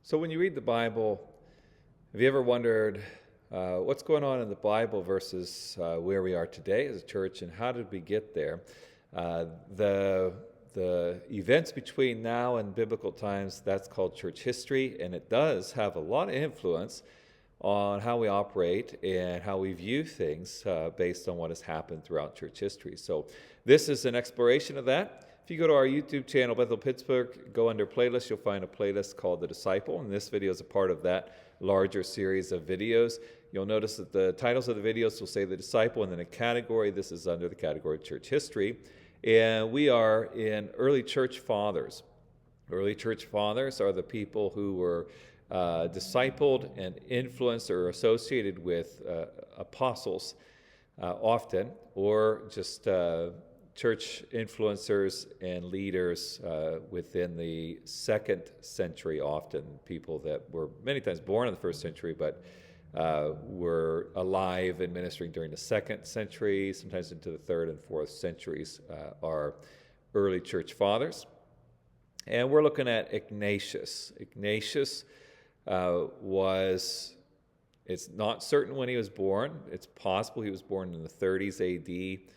So when you read the Bible, have you ever wondered what's going on in the Bible versus where we are today as a church, and how did we get there? Uh, the the events between now and biblical times, that's called church history, and it does have a lot of influence on how we operate and how we view things based on what has happened throughout church history. So this is an exploration of that. If you go to our YouTube channel, Bethel Pittsburgh, go under playlists, you'll find a playlist called The Disciple, and this video is a part of that larger series of videos. You'll notice that the titles of the videos will say The Disciple, and then a category. This is under the category of church history. And we are in early church fathers. Early church fathers are the people who were discipled and influenced or associated with apostles often, or just church influencers and leaders within the second century, often people that were many times born in the first century, but were alive and ministering during the second century, sometimes into the third and fourth centuries, are early church fathers. And we're looking at Ignatius. Ignatius it's not certain when he was born. It's possible he was born in the 30s AD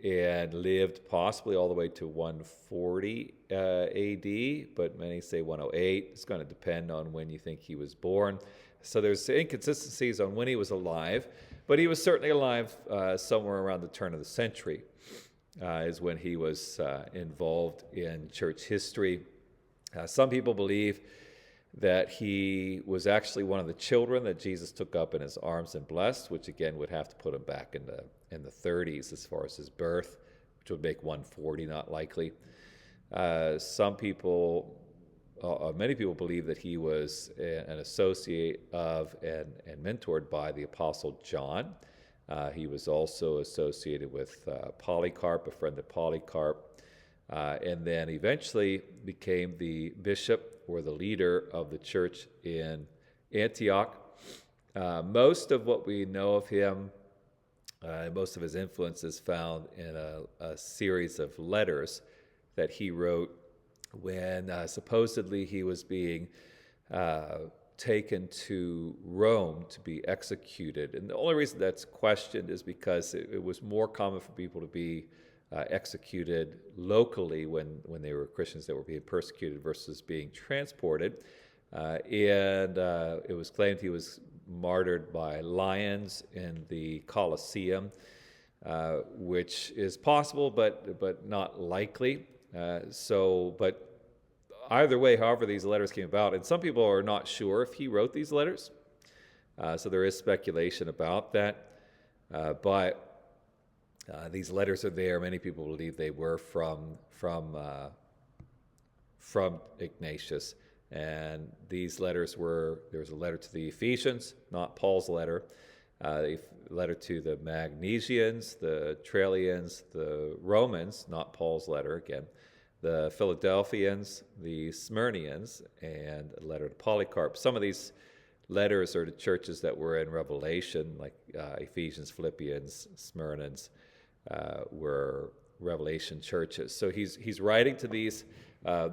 and lived possibly all the way to 140 AD, but many say 108. It's going to depend on when you think he was born. So there's inconsistencies on when he was alive, but he was certainly alive somewhere around the turn of the century is when he was involved in church history. Some people believe that he was actually one of the children that Jesus took up in his arms and blessed, which again would have to put him back in the 30s as far as his birth, which would make 140 not likely. Many people believe that he was an associate of and mentored by the Apostle John. He was also associated with Polycarp, a friend of Polycarp, and then eventually became the bishop or the leader of the church in Antioch. Most of what we know of him, most of his influence is found in a series of letters that he wrote when supposedly he was being taken to Rome to be executed. And the only reason that's questioned is because it was more common for people to be executed locally when they were Christians that were being persecuted versus being transported. And it was claimed he was martyred by lions in the Colosseum, which is possible, but not likely. But either way, however these letters came about, and some people are not sure if he wrote these letters, so there is speculation about that. But these letters are there. Many people believe they were from Ignatius. And these letters there was a letter to the Ephesians, not Paul's letter, a letter to the Magnesians, the Trallians, the Romans, not Paul's letter again, the Philadelphians, the Smyrnians, and a letter to Polycarp. Some of these letters are to churches that were in Revelation, like Ephesians, Philippians, Smyrnans, were Revelation churches. So he's writing to these.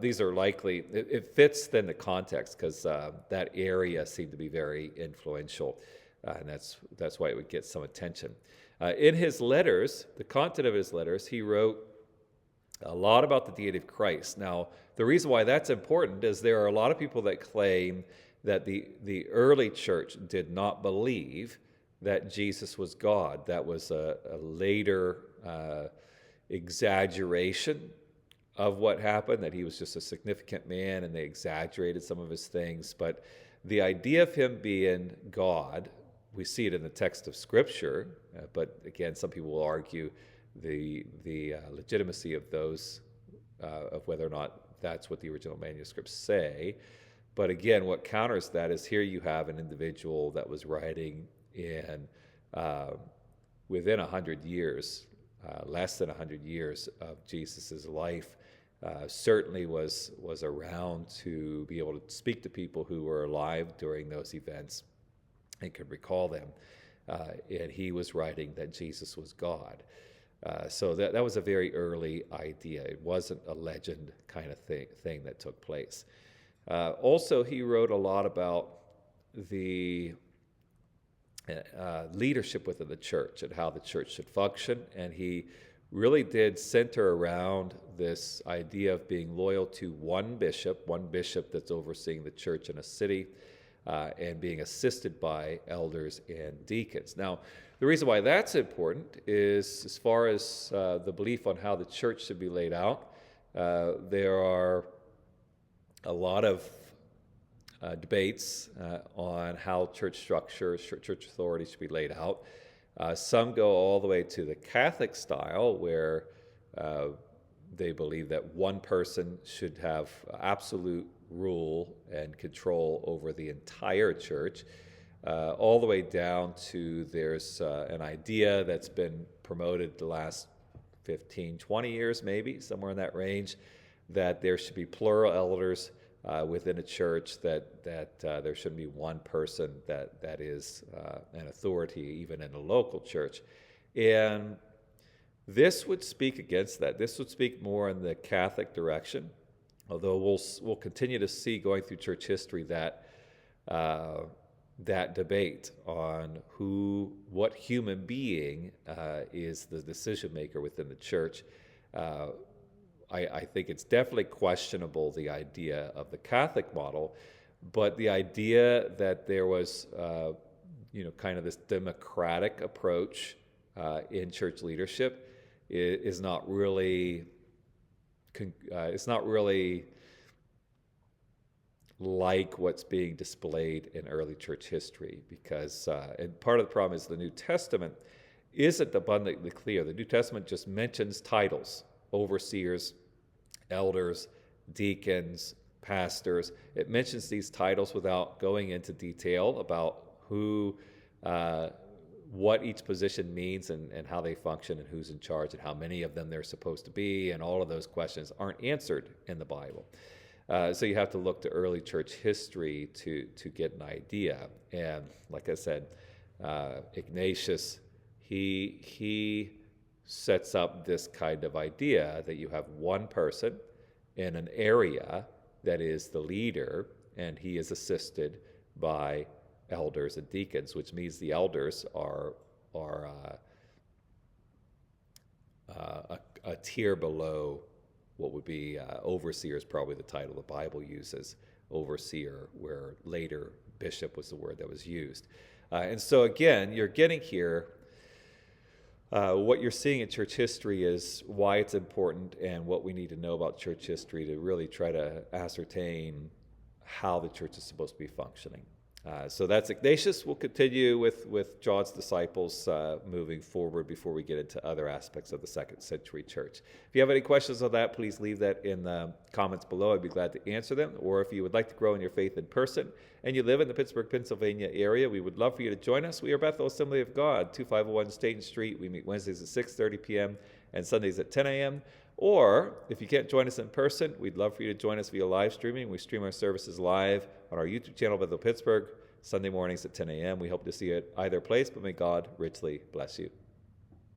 These are likely, it fits then the context because that area seemed to be very influential, and that's why it would get some attention. In his letters, the content of his letters, he wrote a lot about the deity of Christ. Now, the reason why that's important is there are a lot of people that claim that the early church did not believe that Jesus was God. That was a later exaggeration of what happened, that he was just a significant man, and they exaggerated some of his things. But the idea of him being God, we see it in the text of Scripture, but again, some people will argue the legitimacy of those, of whether or not that's what the original manuscripts say. But again, what counters that is here you have an individual that was writing in within 100 years, less than 100 years of Jesus' life, certainly was around to be able to speak to people who were alive during those events and could recall them. And he was writing that Jesus was God. So that was a very early idea. It wasn't a legend kind of thing that took place. Also, he wrote a lot about the leadership within the church and how the church should function, and he really did center around this idea of being loyal to one bishop that's overseeing the church in a city, and being assisted by elders and deacons. Now, the reason why that's important is, as far as the belief on how the church should be laid out, there are a lot of debates on how church structure, church authority should be laid out. Some go all the way to the Catholic style, where they believe that one person should have absolute rule and control over the entire church, all the way down to there's an idea that's been promoted the last 15, 20 years, maybe, somewhere in that range, that there should be plural elders within a church, that there shouldn't be one person that is an authority, even in a local church. And this would speak against that. This would speak more in the Catholic direction, although we'll continue to see, going through church history, that that debate on what human being is the decision maker within the church. I think it's definitely questionable, the idea of the Catholic model, but the idea that there was, kind of this democratic approach in church leadership is not really. It's not really like what's being displayed in early church history, because and part of the problem is the New Testament isn't abundantly clear. The New Testament just mentions titles: overseers, elders, deacons, pastors. It mentions these titles without going into detail about what each position means and how they function and who's in charge and how many of them there's supposed to be, and all of those questions aren't answered in the Bible. So you have to look to early church history to get an idea. And like I said, Ignatius, he sets up this kind of idea that you have one person in an area that is the leader, and he is assisted by elders and deacons, which means the elders are a tier below what would be overseer, is probably the title the Bible uses, overseer, where later bishop was the word that was used. And so again, you're getting here, what you're seeing in church history is why it's important and what we need to know about church history to really try to ascertain how the church is supposed to be functioning. So that's Ignatius. We'll continue with John's disciples moving forward before we get into other aspects of the second century church. If you have any questions on that, please leave that in the comments below. I'd be glad to answer them. Or if you would like to grow in your faith in person and you live in the Pittsburgh, Pennsylvania area, we would love for you to join us. We are Bethel Assembly of God, 2501 Staten Street. We meet Wednesdays at 6:30 p.m. and Sundays at 10 a.m. Or if you can't join us in person, we'd love for you to join us via live streaming. We stream our services live on our YouTube channel, Bethel Pittsburgh, Sunday mornings at 10 a.m. We hope to see you at either place, but may God richly bless you.